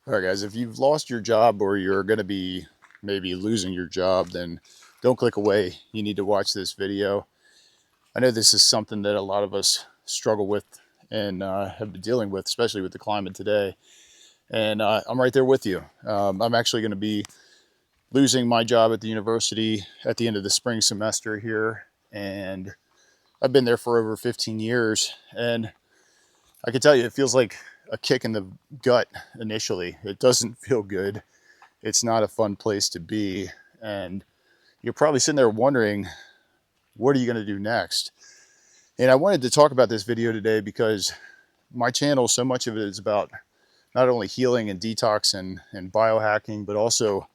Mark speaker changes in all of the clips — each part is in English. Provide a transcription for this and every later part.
Speaker 1: All right, guys, if you've lost your job or you're going to be maybe losing your job, then don't click away. You need to watch this video. I know this is something that a lot of us struggle with and have been dealing with, especially with the climate today. And I'm right there with you. I'm actually going to be losing my job at the university at the end of the spring semester here. And I've been there for over 15 years. And I can tell you, it feels like a kick in the gut initially. It doesn't feel good. It's not a fun place to be. And you're probably sitting there wondering, what are you going to do next? And I wanted to talk about this video today because my channel, so much of it is about not only healing and detox and biohacking, but also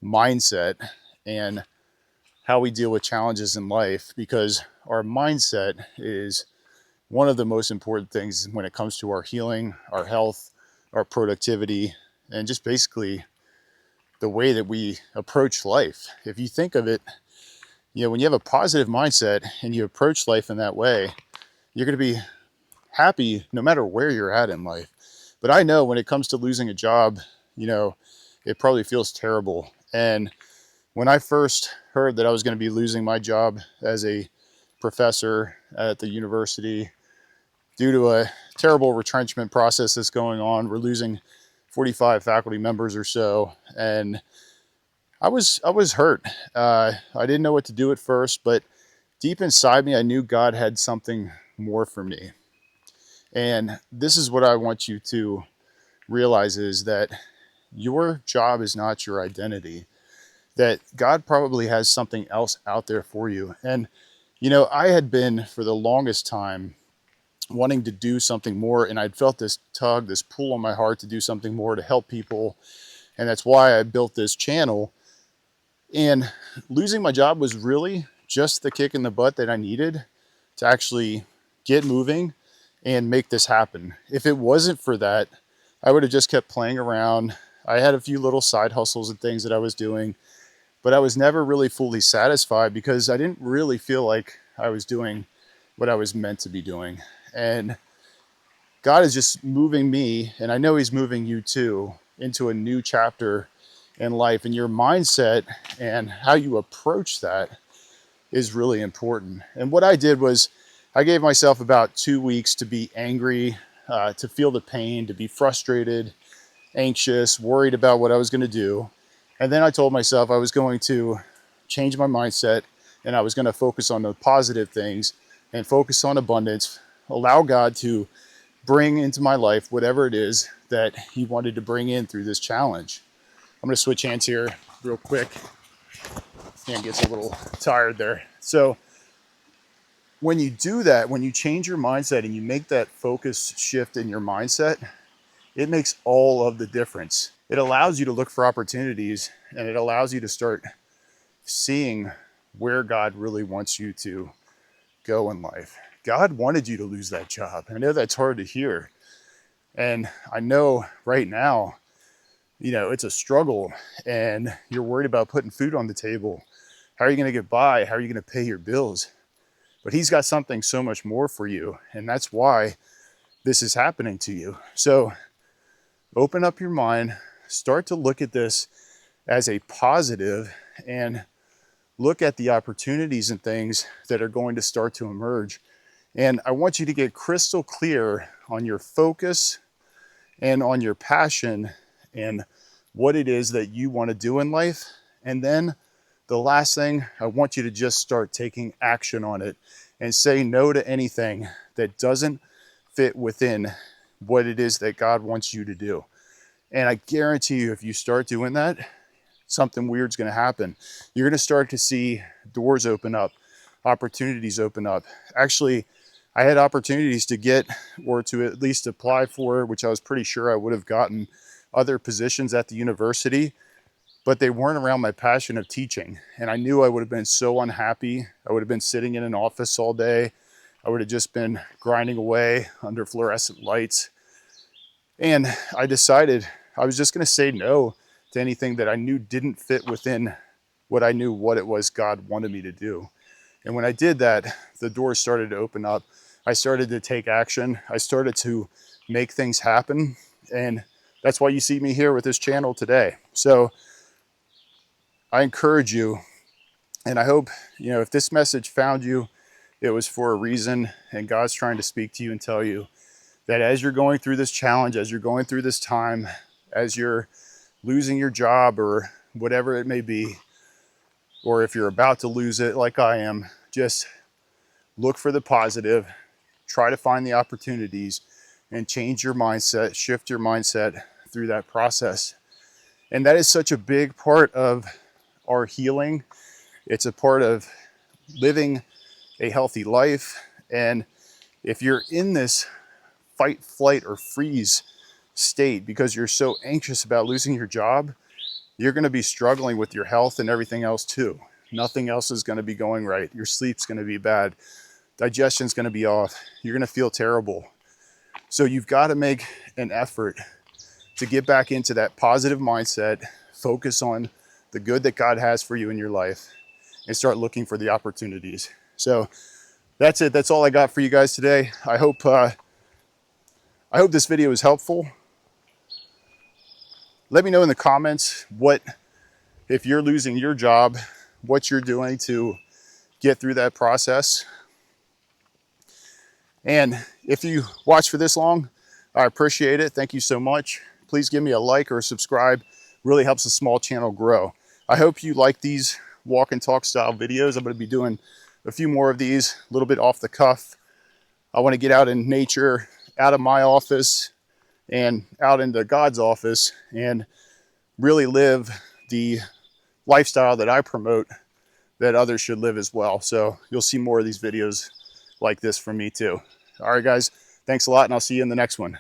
Speaker 1: mindset and how we deal with challenges in life, because our mindset is one of the most important things when it comes to our healing, our health, our productivity, and just basically the way that we approach life. If you think of it, when you have a positive mindset and you approach life in that way, you're going to be happy no matter where you're at in life. But I know when it comes to losing a job, it probably feels terrible. And when I first heard that I was going to be losing my job as a professor at the university due to a terrible retrenchment process that's going on, we're losing 45 faculty members or so. And I was hurt. I didn't know what to do at first, but deep inside me, I knew God had something more for me. And this is what I want you to realize, is that your job is not your identity, that God probably has something else out there for you. And, I had been for the longest time wanting to do something more, and I'd felt this tug, this pull on my heart to do something more to help people. And that's why I built this channel. And losing my job was really just the kick in the butt that I needed to actually get moving and make this happen. If it wasn't for that, I would have just kept playing around. I had a few little side hustles and things that I was doing, but I was never really fully satisfied because I didn't really feel like I was doing what I was meant to be doing. And God is just moving me, and I know He's moving you too, into a new chapter in life. And your mindset and how you approach that is really important. And what I did was I gave myself about 2 weeks to be angry, to feel the pain, to be frustrated, anxious, worried about what I was going to do. And then I told myself I was going to change my mindset and I was going to focus on the positive things and focus on abundance, allow God to bring into my life whatever it is that He wanted to bring in through this challenge. I'm going to switch hands here real quick. Hand gets a little tired there. So when you do that, when you change your mindset and you make that focus shift in your mindset, it makes all of the difference. It allows you to look for opportunities, and it allows you to start seeing where God really wants you to go in life. God wanted you to lose that job. I know that's hard to hear. And I know right now, it's a struggle and you're worried about putting food on the table. How are you going to get by? How are you going to pay your bills? But He's got something so much more for you. And that's why this is happening to you. So open up your mind, start to look at this as a positive, and look at the opportunities and things that are going to start to emerge. And I want you to get crystal clear on your focus and on your passion and what it is that you want to do in life. And then the last thing, I want you to just start taking action on it and say no to anything that doesn't fit within what it is that God wants you to do. And I guarantee you, if you start doing that, something weird's going to happen. You're going to start to see doors open up, opportunities open up. Actually, I had opportunities to get, or to at least apply for, which I was pretty sure I would have gotten, other positions at the university, but they weren't around my passion of teaching. And I knew I would have been so unhappy. I would have been sitting in an office all day. I would have just been grinding away under fluorescent lights. And I decided I was just going to say no to anything that I knew didn't fit within what I knew what it was God wanted me to do. And when I did that, the doors started to open up. I started to take action. I started to make things happen. And That's why you see me here with this channel today. So I encourage you, and I hope, if this message found you, it was for a reason, and God's trying to speak to you and tell you that as you're going through this challenge, as you're going through this time, as you're losing your job or whatever it may be, or if you're about to lose it like I am, just look for the positive, try to find the opportunities, and change your mindset, shift your mindset through that process. And that is such a big part of our healing. It's a part of living a healthy life. And if you're in this fight, flight, or freeze state because you're so anxious about losing your job, you're going to be struggling with your health and everything else too. Nothing else is going to be going right. Your sleep's going to be bad. Digestion's going to be off. You're going to feel terrible. So you've got to make an effort to get back into that positive mindset, focus on the good that God has for you in your life, and start looking for the opportunities. So that's it. That's all I got for you guys today. I hope this video is helpful. Let me know in the comments if you're losing your job, what you're doing to get through that process. And if you watch for this long, I appreciate it. Thank you so much. Please give me a like or a subscribe. Really helps a small channel grow. I hope you like these walk and talk style videos. I'm going to be doing a few more of these, a little bit off the cuff. I want to get out in nature, out of my office and out into God's office, and really live the lifestyle that I promote that others should live as well. So you'll see more of these videos like this from me too. All right, guys, thanks a lot, and I'll see you in the next one.